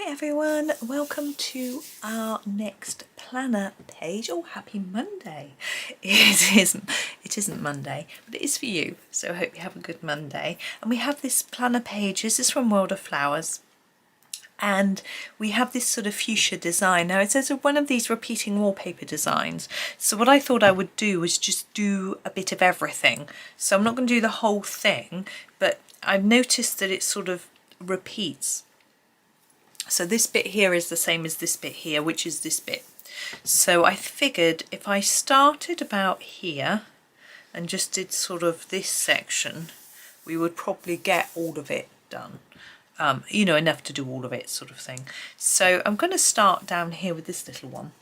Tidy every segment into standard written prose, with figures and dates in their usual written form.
Hi everyone, welcome to our next planner page. Oh, happy Monday. It isn't Monday, but it is for you, so I hope you have a good Monday. And we have this planner page. This is from World of Flowers, and we have this sort of fuchsia design. Now it says one of these repeating wallpaper designs, so what I thought I would do was just do a bit of everything. So I'm not going to do the whole thing, but I've noticed that it sort of repeats. So this bit here is the same as this bit here, which is this bit. So I figured if I started about here and just did sort of this section, we would probably get all of it done. You know, enough to do all of it sort of thing. So I'm going to start down here with this little one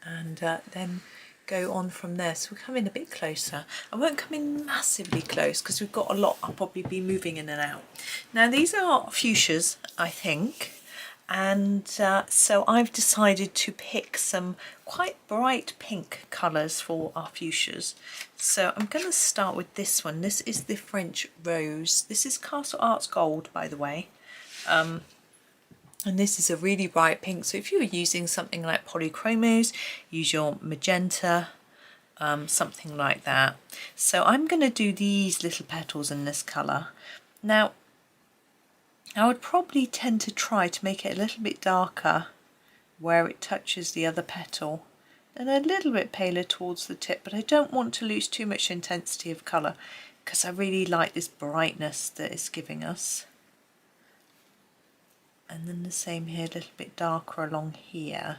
and then go on from there. So we'll come in a bit closer. I won't come in massively close because we've got a lot. I'll probably be moving in and out. Now these are fuchsias, I think, and so I've decided to pick some quite bright pink colours for our fuchsias. So I'm going to start with this one. This is the French Rose. This is Castle Arts Gold, by the way. And this is a really bright pink, so if you were using something like polychromos, use your magenta, something like that. So I'm going to do these little petals in this colour. Now, I would probably tend to try to make it a little bit darker where it touches the other petal, and a little bit paler towards the tip, but I don't want to lose too much intensity of colour because I really like this brightness that it's giving us. And then the same here, a little bit darker along here,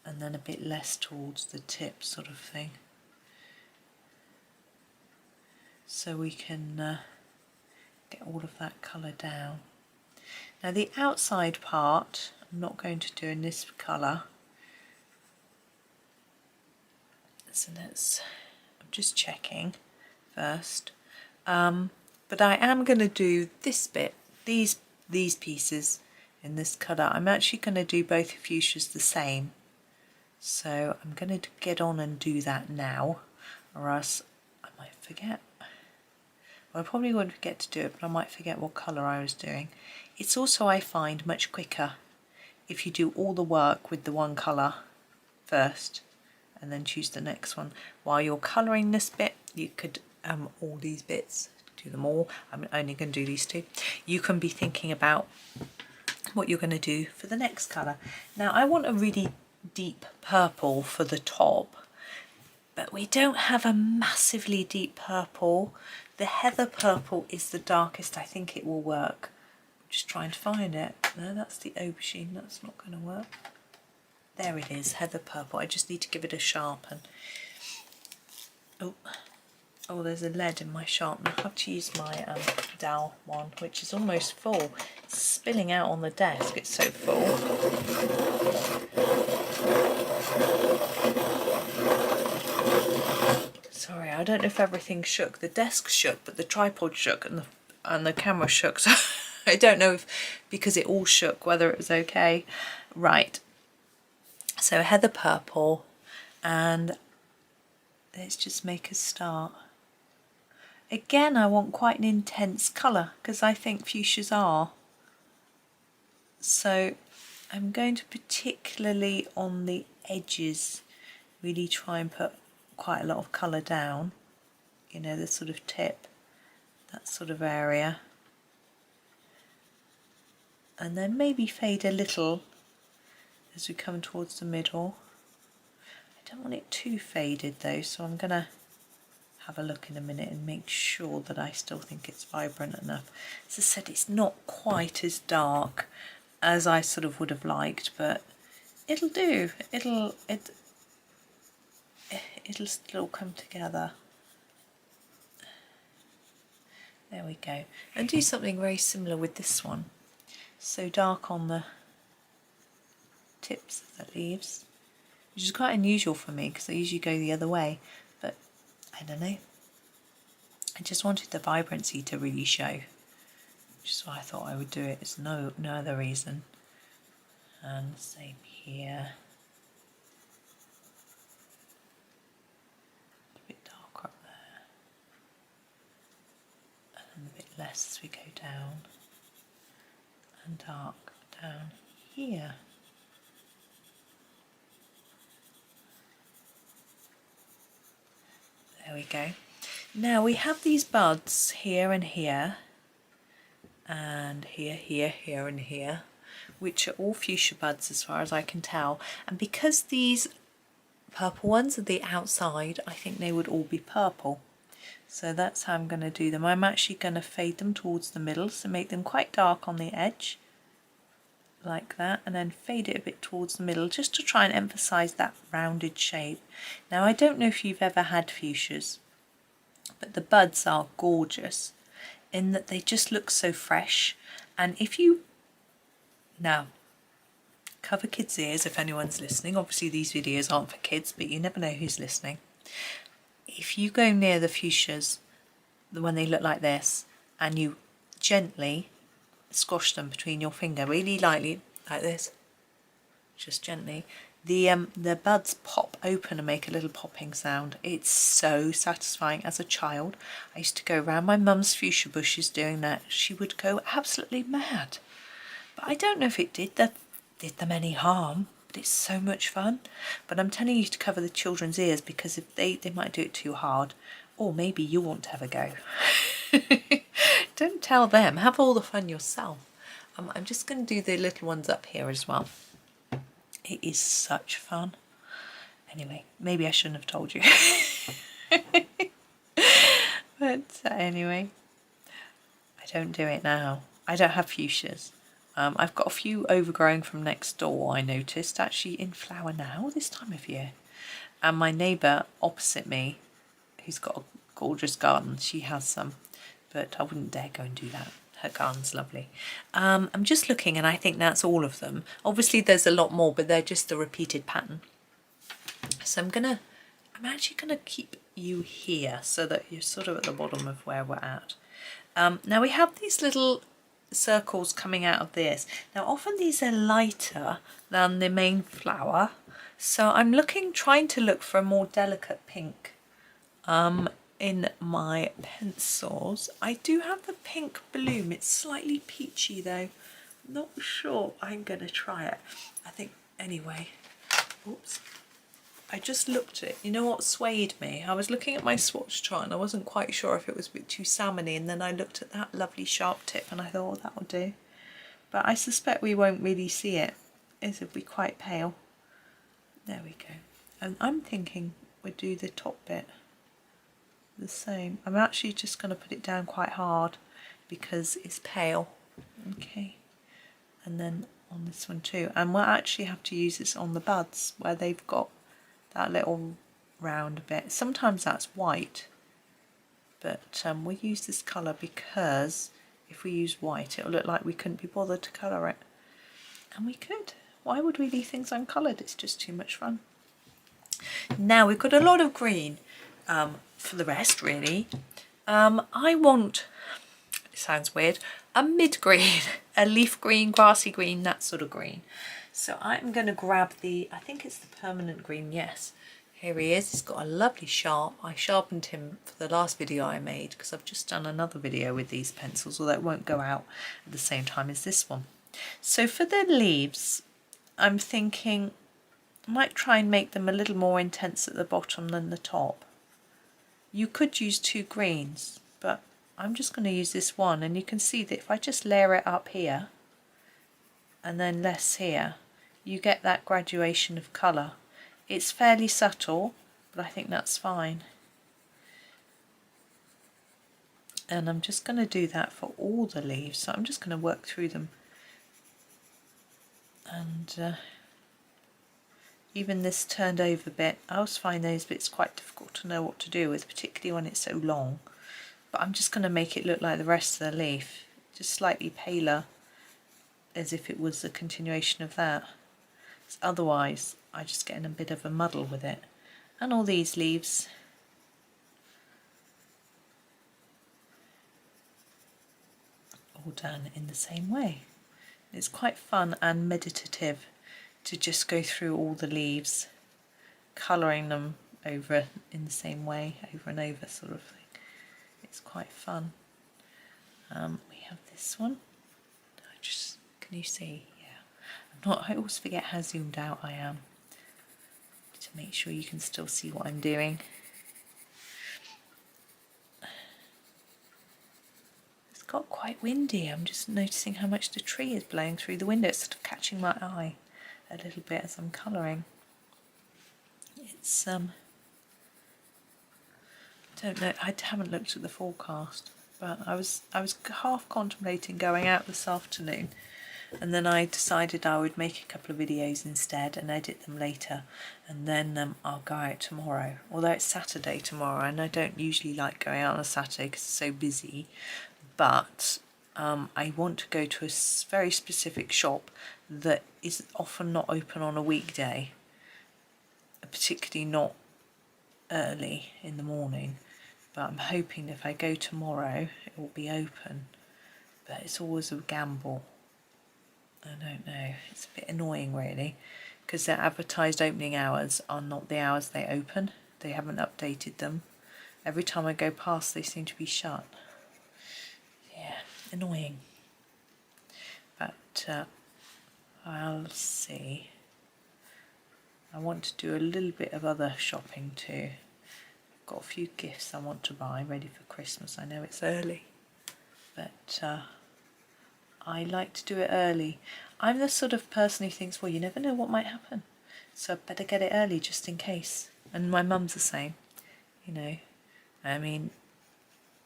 and then a bit less towards the tip sort of thing. So we can get all of that colour down. Now the outside part I'm not going to do in this colour. So I'm just checking first. But I am going to do this bit, these pieces in this colour. I'm actually going to do both fuchsias the same, so I'm going to get on and do that now, or else I might forget. Well, I probably won't forget to do it, but I might forget what colour I was doing. It's also, I find, much quicker if you do all the work with the one colour first and then choose the next one. While you're colouring this bit, you could all these bits, do them all. I'm only going to do these two. You can be thinking about what you're going to do for the next colour. Now I want a really deep purple for the top, but we don't have a massively deep purple. The heather purple is the darkest I think it will work. I'm just trying to find it. No, that's the aubergine, that's not going to work. There it is, heather purple. I just need to give it a sharpen. Oh, there's a lead in my sharpener. I have to use my dowel one, which is almost full. It's spilling out on the desk, it's so full. Sorry, I don't know if everything shook. The desk shook, but the tripod shook and the camera shook. So I don't know if, because it all shook, whether it was okay. Right. So heather purple, and let's just make a start. Again, I want quite an intense colour because I think fuchsias are. So I'm going to particularly on the edges really try and put quite a lot of colour down. You know, the sort of tip, that sort of area. And then maybe fade a little as we come towards the middle. I don't want it too faded though, so I'm going to have a look in a minute and make sure that I still think it's vibrant enough. As I said, it's not quite as dark as I sort of would have liked, but it'll do. It'll still come together. There we go. And do something very similar with this one. So dark on the tips of the leaves, which is quite unusual for me because I usually go the other way, but I don't know. I just wanted the vibrancy to really show, which is why I thought I would do it. It's no other reason. And same here. A bit darker up there. And a bit less as we go down. and dark down here. There we go. Now we have these buds here and here, and here and here, which are all fuchsia buds as far as I can tell. And because these purple ones are the outside, I think they would all be purple. So that's how I'm going to do them. I'm actually going to fade them towards the middle, so make them quite dark on the edge, like that, and then fade it a bit towards the middle, just to try and emphasize that rounded shape. Now I don't know if you've ever had fuchsias, but the buds are gorgeous in that they just look so fresh. And if you now cover kids' ears if anyone's listening, obviously these videos aren't for kids, but you never know who's listening. If you go near the fuchsias when they look like this and you gently squash them between your finger, really lightly, like this, just gently, the buds pop open and make a little popping sound. It's so satisfying. As a child, I used to go around my mum's fuchsia bushes doing that. She would go absolutely mad. But I don't know if it did them any harm, but it's so much fun. But I'm telling you to cover the children's ears, because if they might do it too hard, or maybe you want to have a go. Don't tell them, have all the fun yourself. I'm just going to do the little ones up here as well. It is such fun. Anyway, maybe I shouldn't have told you. But anyway, I don't do it now. I don't have fuchsias. I've got a few overgrowing from next door, I noticed, actually in flower now this time of year. And my neighbour opposite me, who's got a gorgeous garden, she has some, but I wouldn't dare go and do that. Her garden's lovely. I'm just looking and I think that's all of them. Obviously there's a lot more, but they're just the repeated pattern. So I'm actually gonna keep you here so that you're sort of at the bottom of where we're at. Now we have these little circles coming out of this. Now often these are lighter than the main flower, so I'm trying to look for a more delicate pink in my pencils. I do have the pink bloom. It's slightly peachy though. Not sure I'm gonna try it. I think anyway. Oops. I just looked at it. You know what swayed me? I was looking at my swatch chart and I wasn't quite sure if it was a bit too salmony, and then I looked at that lovely sharp tip and I thought, oh, that'll do. But I suspect we won't really see it. It'll be quite pale. There we go. And I'm thinking we'll do the top bit the same. I'm actually just going to put it down quite hard because it's pale. Okay. And then on this one too. And we'll actually have to use this on the buds where they've got that little round bit. Sometimes that's white, but we'll use this colour because if we use white it'll look like we couldn't be bothered to colour it. And we could. Why would we leave things uncoloured? It's just too much fun. Now we've got a lot of green for the rest really. I want, it sounds weird, a mid-green, a leaf green, grassy green, that sort of green. So I'm going to grab I think it's the permanent green, yes. Here he is, he's got a lovely sharp. I sharpened him for the last video I made because I've just done another video with these pencils, although it won't go out at the same time as this one. So for the leaves, I'm thinking I might try and make them a little more intense at the bottom than the top. You could use two greens, but I'm just going to use this one, and you can see that if I just layer it up here and then less here, you get that graduation of colour. It's fairly subtle, but I think that's fine. And I'm just going to do that for all the leaves, so I'm just going to work through them. And even this turned over bit, I always find those bits quite difficult to know what to do with, particularly when it's so long. But I'm just going to make it look like the rest of the leaf, just slightly paler, as if it was a continuation of that. Otherwise I just get in a bit of a muddle with it. And all these leaves, all done in the same way. It's quite fun and meditative to just go through all the leaves, colouring them over in the same way, over and over sort of thing. It's quite fun. We have this one. I just Can you see? Yeah. I always forget how zoomed out I am, to make sure you can still see what I'm doing. It's got quite windy. I'm just noticing how much the tree is blowing through the window. It's sort of catching my eye a little bit as I'm colouring. It's don't know, I haven't looked at the forecast, but I was half contemplating going out this afternoon, and then I decided I would make a couple of videos instead and edit them later, and then I'll go out tomorrow, although it's Saturday tomorrow, and I don't usually like going out on a Saturday because it's so busy, but I want to go to a very specific shop that is often not open on a weekday, particularly not early in the morning. But I'm hoping if I go tomorrow it will be open, but it's always a gamble. I don't know, it's a bit annoying really, because their advertised opening hours are not the hours they open. They haven't updated them. Every time I go past they seem to be shut. Yeah, annoying. But I'll see. I want to do a little bit of other shopping too. Got a few gifts I want to buy ready for Christmas. I know it's early, but I like to do it early. I'm the sort of person who thinks, well, you never know what might happen, so I better get it early just in case. And my mum's the same, you know. I mean,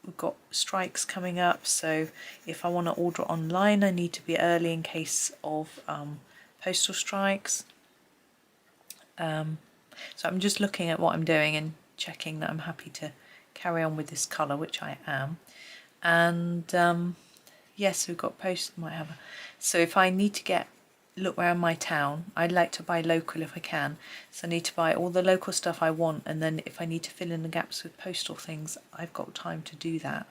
we've got strikes coming up, so if I want to order online I need to be early in case of postal strikes. So I'm just looking at what I'm doing and checking that I'm happy to carry on with this colour, which I am. And yes, we've got post, might have a, so if I need to look around my town, I'd like to buy local if I can, so I need to buy all the local stuff I want, and then if I need to fill in the gaps with postal things, I've got time to do that,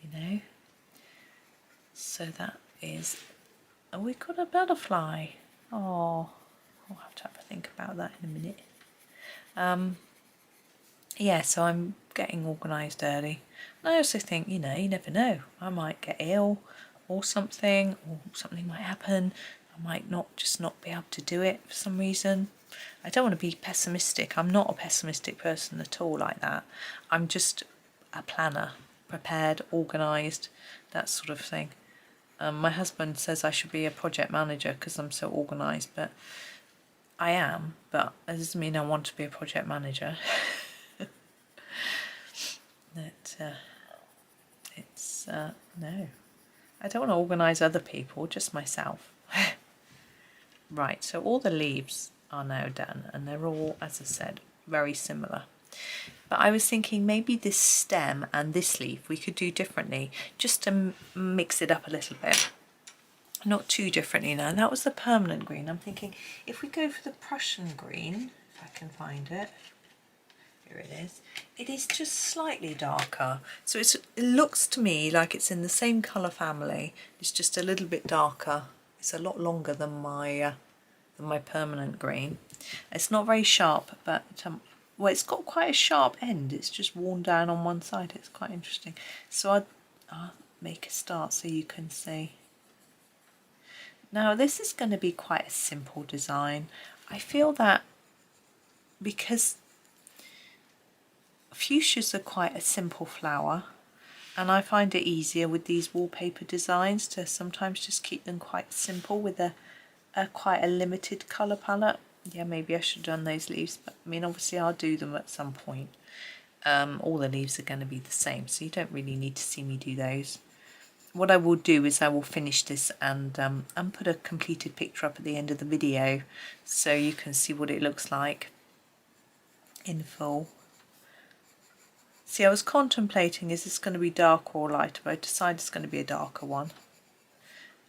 you know. So that is, oh, we've got a butterfly. Oh, I'll have to have a think about that in a minute. Yeah, so I'm getting organised early. And I also think, you know, you never know. I might get ill or something might happen. I might not be able to do it for some reason. I don't want to be pessimistic. I'm not a pessimistic person at all like that. I'm just a planner, prepared, organised, that sort of thing. My husband says I should be a project manager because I'm so organised, but I am, but that doesn't mean I want to be a project manager. No, I don't want to organise other people, just myself. Right, so all the leaves are now done, and they're all, as I said, very similar. But I was thinking maybe this stem and this leaf we could do differently, just to mix it up a little bit. Not too differently now. That was the permanent green. I'm thinking if we go for the Prussian green, if I can find it. Here it is. It is just slightly darker. So it looks to me like it's in the same colour family. It's just a little bit darker. It's a lot longer than my permanent green. It's not very sharp, but well, it's got quite a sharp end. It's just worn down on one side. It's quite interesting. So I'll make a start so you can see. Now this is going to be quite a simple design. I feel that because fuchsias are quite a simple flower, and I find it easier with these wallpaper designs to sometimes just keep them quite simple with quite a limited colour palette. Yeah, maybe I should have done those leaves, but I mean obviously I'll do them at some point. All the leaves are going to be the same, so you don't really need to see me do those. What I will do is I will finish this and put a completed picture up at the end of the video so you can see what it looks like in full. See, I was contemplating, is this going to be darker or lighter, but I decided it's going to be a darker one.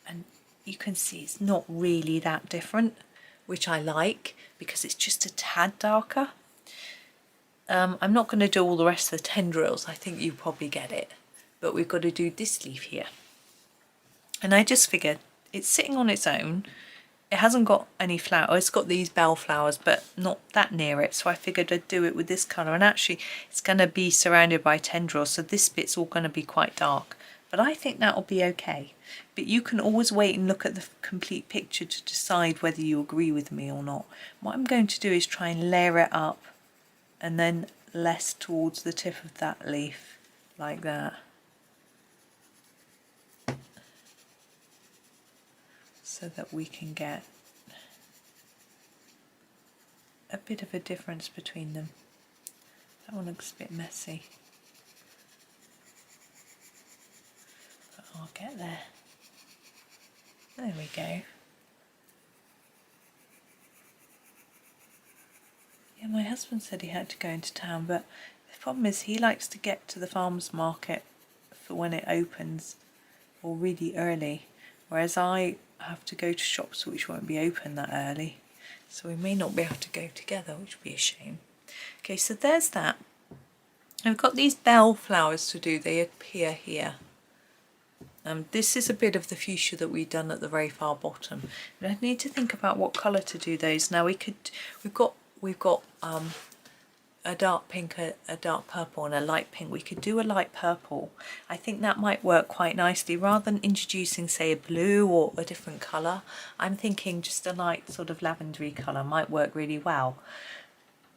And you can see it's not really that different, which I like because it's just a tad darker. I'm not going to do all the rest of the tendrils, I think you probably get it. But we've got to do this leaf here. And I just figured it's sitting on its own. It hasn't got any flower. It's got these bell flowers, but not that near it. So I figured I'd do it with this colour. And actually, it's going to be surrounded by tendrils. So this bit's all going to be quite dark. But I think that'll be okay but you can always wait and look at the complete picture to decide whether you agree with me or not. What I'm going to do is try and layer it up and then less towards the tip of that leaf, like that. So that we can get a bit of a difference between them. That one looks a bit messy, but I'll get there. There we go. Yeah, my husband said he had to go into town, but the problem is he likes to get to the farmer's market for when it opens, or really early, whereas I have to go to shops which won't be open that early, so we may not be able to go together, which would be a shame. Okay, so there's that. I've got these bell flowers to do. They appear here. This is a bit of the fuchsia that we've done at the very far bottom, but I need to think about what colour to do those. Now we've got a dark pink, a dark purple and a light pink. We could do a light purple. I think that might work quite nicely. Rather than introducing, say, a blue or a different colour, I'm thinking just a light sort of lavendery colour might work really well.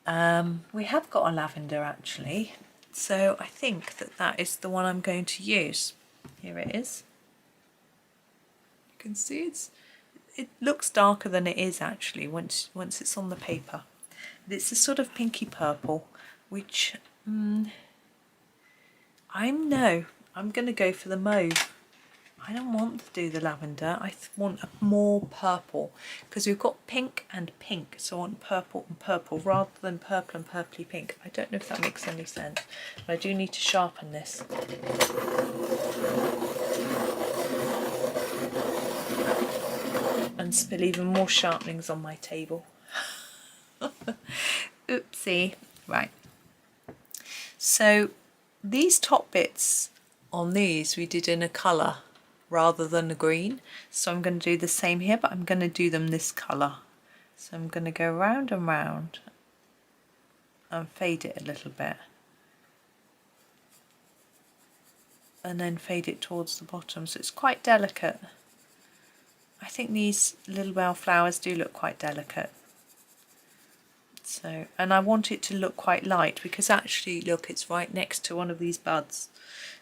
We have got a lavender actually, so I think that is the one I'm going to use. Here it is. You can see it looks darker than it is actually once it's on the paper. But it's a sort of pinky purple, which I'm going to go for the mauve. I don't want to do the lavender. I want a more purple, because we've got pink and pink, so I want purple and purple rather than purple and purpley pink. I don't know if that makes any sense, but I do need to sharpen this. And spill even more sharpenings on my table. Oopsie. Right. So these top bits on these we did in a colour rather than a green, so I'm going to do the same here, but I'm going to do them this colour. So I'm going to go round and round and fade it a little bit, and then fade it towards the bottom, so it's quite delicate. I think these little bell flowers do look quite delicate. So, and I want it to look quite light, because actually look, it's right next to one of these buds.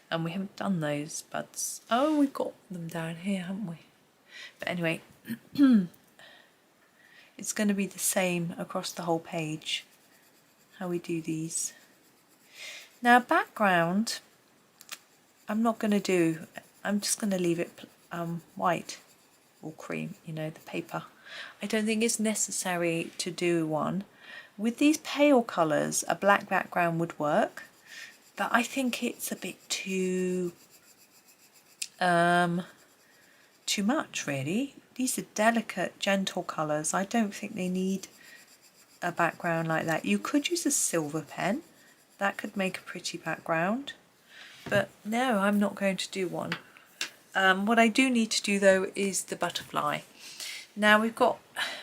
And we haven't done those buds. Oh, we've got them down here, haven't we? But anyway, it's going to be the same across the whole page, how we do these. Now background, I'm not going to do, I'm just going to leave it white or cream, you know, the paper. I don't think it's necessary to do one. With these pale colours, a black background would work. But I think it's a bit too much, really. These are delicate, gentle colours. I don't think they need a background like that. You could use a silver pen. That could make a pretty background. But no, I'm not going to do one. What I do need to do, though, is the butterfly. Now we've got,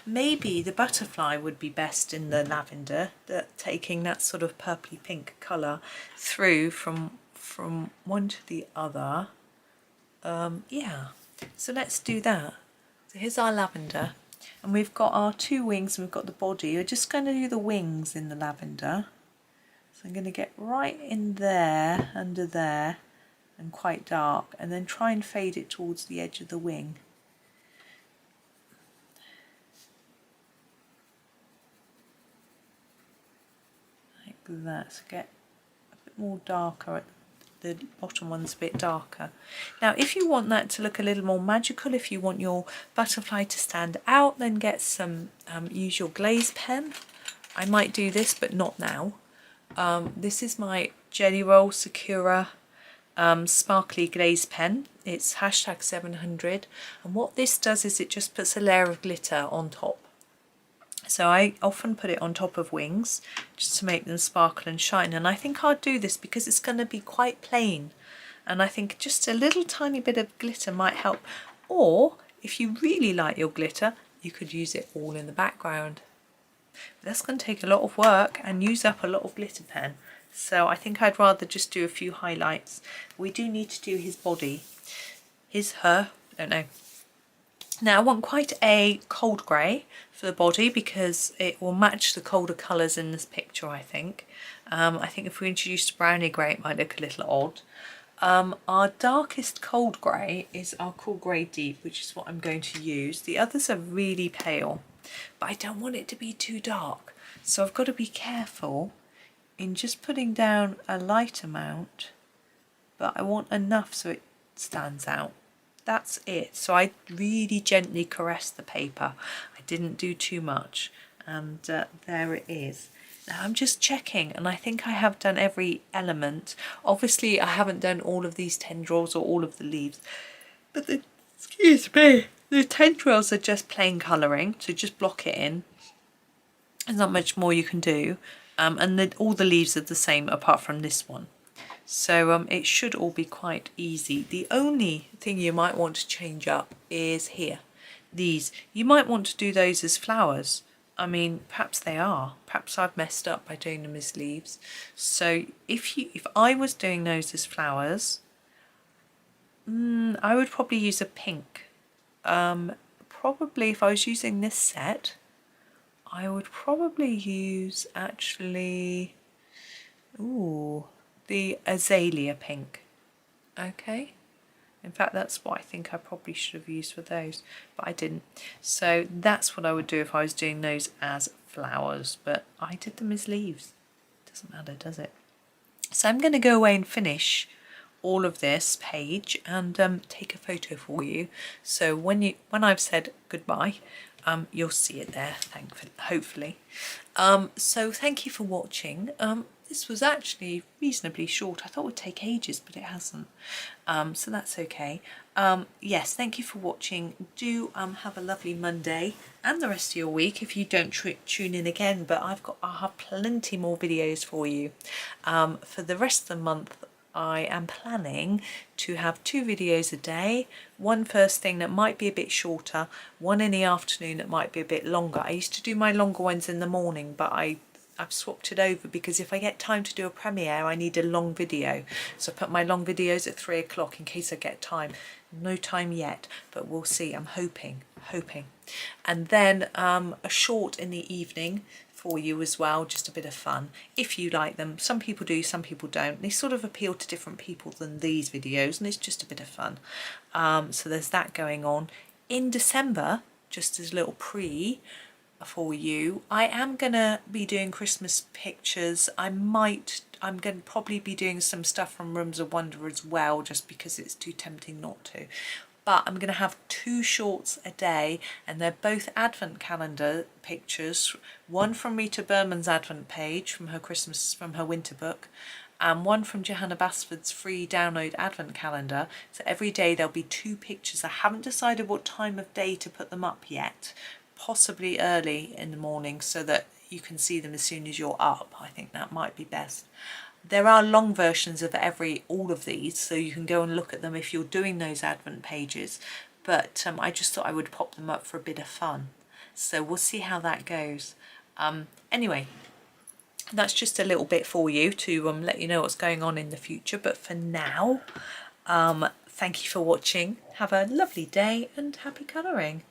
maybe the butterfly would be best in the lavender, taking that sort of purpley pink colour through from one to the other. Yeah, so let's do that. So here's our lavender, and we've got our two wings and we've got the body. We're just going to do the wings in the lavender. So I'm going to get right in there, under there, and quite dark, and then try and fade it towards the edge of the wing. That, so get a bit more darker at the bottom one's a bit darker. Now if you want that to look a little more magical, if you want your butterfly to stand out, then get some use your glaze pen. I might do this, but not now. This is my Gellyroll Sakura sparkly glaze pen. It's #700, and what this does is it just puts a layer of glitter on top. So I often put it on top of wings just to make them sparkle and shine, and I think I'll do this because it's going to be quite plain, and I think just a little tiny bit of glitter might help. Or if you really like your glitter, you could use it all in the background. But that's going to take a lot of work and use up a lot of glitter pen, so I think I'd rather just do a few highlights. We do need to do his body, her I don't know. Now I want quite a cold grey for the body because it will match the colder colours in this picture, I think. I think if we introduced a brownie grey it might look a little odd. Our darkest cold grey is our cool grey deep, which is what I'm going to use. The others are really pale, but I don't want it to be too dark. So I've got to be careful in just putting down a light amount, but I want enough so it stands out. That's it. So I really gently caressed the paper. I didn't do too much, and there it is. Now I'm just checking, and I think I have done every element. Obviously I haven't done all of these tendrils or all of the leaves, but excuse me, the tendrils are just plain colouring, so just block it in. There's not much more you can do, and all the leaves are the same apart from this one. So it should all be quite easy. The only thing you might want to change up is here. These, you might want to do those as flowers. I mean, perhaps they are. Perhaps I've messed up by doing them as leaves. So if I was doing those as flowers, I would probably use a pink. Probably if I was using this set, I would probably use actually, the azalea pink. Okay, in fact that's what I think I probably should have used for those, but I didn't. So that's what I would do if I was doing those as flowers, but I did them as leaves. Doesn't matter, does it? So I'm going to go away and finish all of this page and take a photo for you, so when I've said goodbye, you'll see it there, thankfully, hopefully. So thank you for watching. This was actually reasonably short. I thought it would take ages, but it hasn't. So that's okay. Yes, thank you for watching. Do have a lovely Monday and the rest of your week if you don't tune in again, but I'll have plenty more videos for you. For the rest of the month, I am planning to have 2 videos a day, one first thing that might be a bit shorter, one in the afternoon that might be a bit longer. I used to do my longer ones in the morning, but I've swapped it over because if I get time to do a premiere I need a long video, so I put my long videos at 3 o'clock in case I get time. No time yet, but we'll see. I'm hoping, and then a short in the evening for you as well, just a bit of fun if you like them. Some people do, some people don't. They sort of appeal to different people than these videos, and it's just a bit of fun. So there's that going on. In December, just as a little pre for you, I am gonna be doing Christmas pictures. I'm gonna probably be doing some stuff from Rooms of Wonder as well, just because it's too tempting not to. But I'm going to have 2 shorts a day, and they're both advent calendar pictures. One from Rita Berman's advent page from her winter book, and one from Johanna Basford's free download advent calendar. So every day there'll be 2 pictures. I haven't decided what time of day to put them up yet. Possibly early in the morning so that you can see them as soon as you're up. I think that might be best. There are long versions of all of these, so you can go and look at them if you're doing those advent pages, but I just thought I would pop them up for a bit of fun. So we'll see how that goes. Anyway, that's just a little bit for you to let you know what's going on in the future, but for now, thank you for watching. Have a lovely day and happy colouring.